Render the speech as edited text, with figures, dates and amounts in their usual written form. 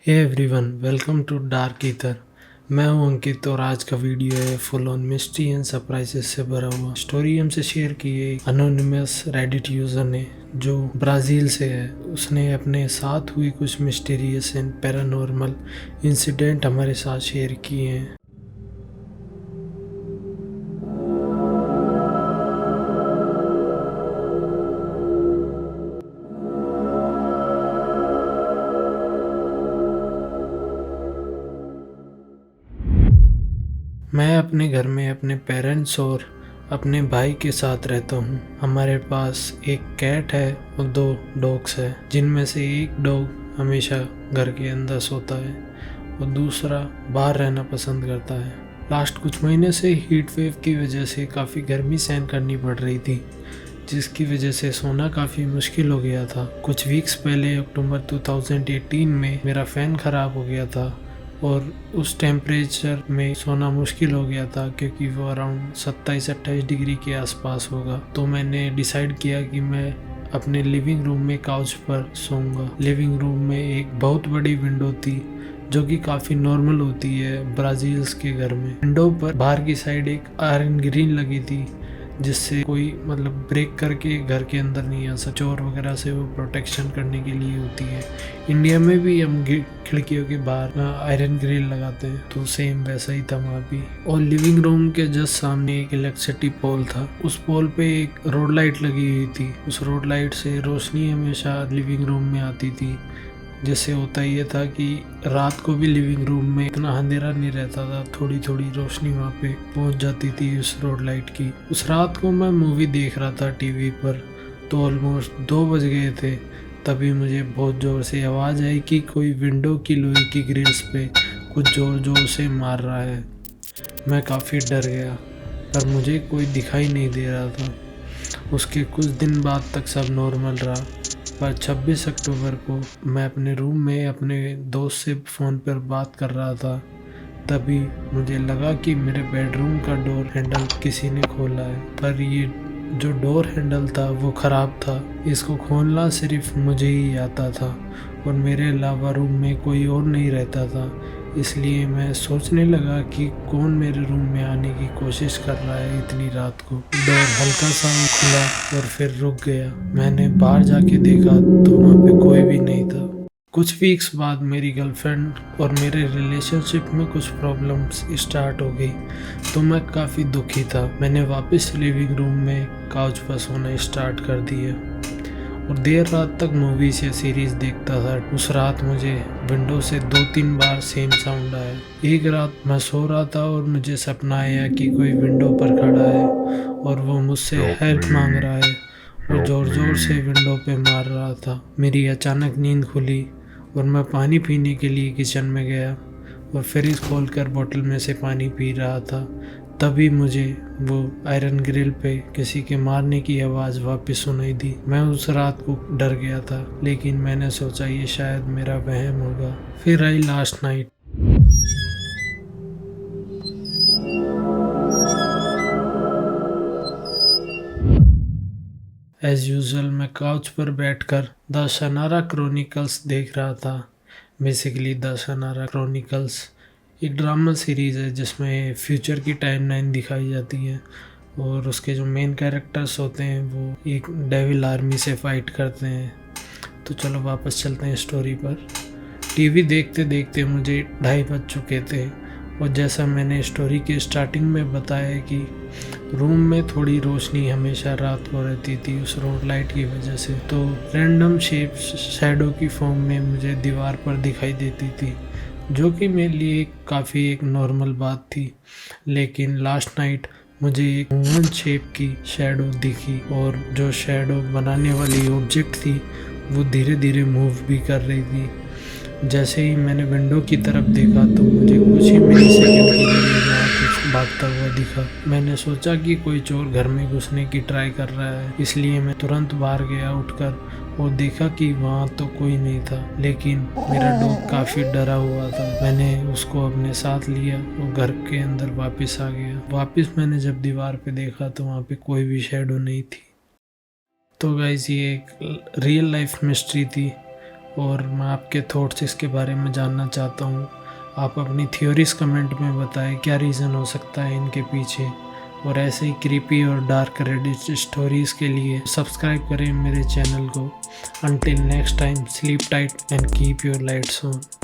Hey everyone, welcome to dark ether. मैं हूं अंकित और आज का वीडियो है full on mystery and surprises से भरा हुआ। स्टोरी हमसे शेयर की है एक अनोनिमस रेडिट यूजर ने जो ब्राज़ील से है। उसने अपने साथ हुई कुछ मिस्टीरियस एंड पैरानॉर्मल इंसिडेंट हमारे साथ शेयर किए हैं। मैं अपने घर में अपने पेरेंट्स और अपने भाई के साथ रहता हूँ। हमारे पास एक कैट है और 2 डॉग्स है, जिनमें से एक डॉग हमेशा घर के अंदर सोता है और दूसरा बाहर रहना पसंद करता है। लास्ट कुछ महीने से हीट वेव की वजह से काफ़ी गर्मी सहन करनी पड़ रही थी, जिसकी वजह से सोना काफ़ी मुश्किल हो गया था। कुछ वीक्स पहले अक्टूबर 2018 में मेरा फ़ैन ख़राब हो गया था और उस टेम्परेचर में सोना मुश्किल हो गया था, क्योंकि वो अराउंड 27-28 डिग्री के आसपास होगा। तो मैंने डिसाइड किया कि मैं अपने लिविंग रूम में काउच पर सोऊंगा। लिविंग रूम में एक बहुत बड़ी विंडो थी, जो कि काफ़ी नॉर्मल होती है ब्राज़ील्स के घर में। विंडो पर बाहर की साइड एक आयरन ग्रिल लगी थी, जिससे कोई ब्रेक करके घर के अंदर नहीं आ सकता। चोर वगैरह से वो प्रोटेक्शन करने के लिए होती है। इंडिया में भी हम खिड़कियों के बाहर आयरन ग्रिल लगाते हैं, तो सेम वैसा ही था वहाँ भी। और लिविंग रूम के जस्ट सामने एक इलेक्ट्रिसिटी पोल था। उस पोल पे एक रोड लाइट लगी हुई थी। उस रोड लाइट से रोशनी हमेशा लिविंग रूम में आती थी, जिससे होता ये था कि रात को भी लिविंग रूम में इतना अंधेरा नहीं रहता था, थोड़ी थोड़ी रोशनी वहाँ पे पहुँच जाती थी उस रोड लाइट की। उस रात को मैं मूवी देख रहा था टीवी पर, तो ऑलमोस्ट 2 बज गए थे। तभी मुझे बहुत ज़ोर से आवाज़ आई कि कोई विंडो की लोहे की ग्रिल्स पे कुछ ज़ोर ज़ोर से मार रहा है। मैं काफ़ी डर गया, पर मुझे कोई दिखाई नहीं दे रहा था। उसके कुछ दिन बाद तक सब नॉर्मल रहा, पर 26 अक्टूबर को मैं अपने रूम में अपने दोस्त से फ़ोन पर बात कर रहा था। तभी मुझे लगा कि मेरे बेडरूम का डोर हैंडल किसी ने खोला है, पर ये जो डोर हैंडल था वो ख़राब था। इसको खोलना सिर्फ मुझे ही आता था और मेरे अलावा रूम में कोई और नहीं रहता था। इसलिए मैं सोचने लगा कि कौन मेरे रूम में आने की कोशिश कर रहा है इतनी रात को। डोर हल्का सा खुला और फिर रुक गया। मैंने बाहर जाके देखा तो वहाँ पे कोई भी नहीं था। कुछ वीक्स बाद मेरी गर्लफ्रेंड और मेरे रिलेशनशिप में कुछ प्रॉब्लम्स स्टार्ट हो गई, तो मैं काफ़ी दुखी था। मैंने वापस लिविंग रूम में काउच पर सोना स्टार्ट कर दिया और देर रात तक मूवीज या सीरीज देखता था। उस रात मुझे विंडो से 2-3 बार सेम साउंड आया। एक रात मैं सो रहा था और मुझे सपना आया कि कोई विंडो पर खड़ा है और वो मुझसे हेल्प मांग रहा है और ज़ोर ज़ोर से विंडो पे मार रहा था। मेरी अचानक नींद खुली और मैं पानी पीने के लिए किचन में गया और फ्रिज खोलकर बोतल में से पानी पी रहा था। तभी मुझे वो आयरन ग्रिल पे किसी के मारने की आवाज़ वापस सुनाई दी। मैं उस रात को डर गया था, लेकिन मैंने सोचा ये शायद मेरा वहम होगा। फिर आई लास्ट नाइट। एज यूजुअल मैं काउच पर बैठकर द शनारा क्रॉनिकल्स देख रहा था। बेसिकली द शनारा क्रॉनिकल्स एक ड्रामा सीरीज़ है जिसमें फ्यूचर की टाइमलाइन दिखाई जाती है और उसके जो मेन कैरेक्टर्स होते हैं वो एक डेविल आर्मी से फाइट करते हैं। तो चलो वापस चलते हैं स्टोरी पर। टीवी देखते देखते मुझे 2:30 बज चुके थे और जैसा मैंने स्टोरी के स्टार्टिंग में बताया कि रूम में थोड़ी रोशनी हमेशा रात को रहती थी उस रोड लाइट की वजह से, तो रैंडम शेप शैडो की फॉर्म में मुझे दीवार पर दिखाई देती थी, जो कि मेरे लिए काफ़ी एक नॉर्मल बात थी। लेकिन लास्ट नाइट मुझे एक वुमन शेप की शैडो दिखी और जो शैडो बनाने वाली ऑब्जेक्ट थी वो धीरे धीरे मूव भी कर रही थी। जैसे ही मैंने विंडो की तरफ देखा तो मुझे कुछ ही मिली सेकंड के लिए वहाँ कुछ भागता हुआ दिखा। मैंने सोचा कि कोई चोर घर में घुसने की ट्राई कर रहा है, इसलिए मैं तुरंत बाहर गया उठकर और देखा कि वहाँ तो कोई नहीं था। लेकिन मेरा डॉग काफ़ी डरा हुआ था। मैंने उसको अपने साथ लिया और घर के अंदर वापस आ गया। वापस मैंने जब दीवार पे देखा तो वहाँ पे कोई भी शैडो नहीं थी। तो गाइस ये एक रियल लाइफ मिस्ट्री थी और मैं आपके थॉट्स इसके बारे में जानना चाहता हूँ। आप अपनी थ्योरीज कमेंट में बताएं क्या रीज़न हो सकता है इनके पीछे। और ऐसे ही क्रीपी और डार्क रेडिट स्टोरीज़ के लिए सब्सक्राइब करें मेरे चैनल को। Until next time, sleep tight and keep your lights on.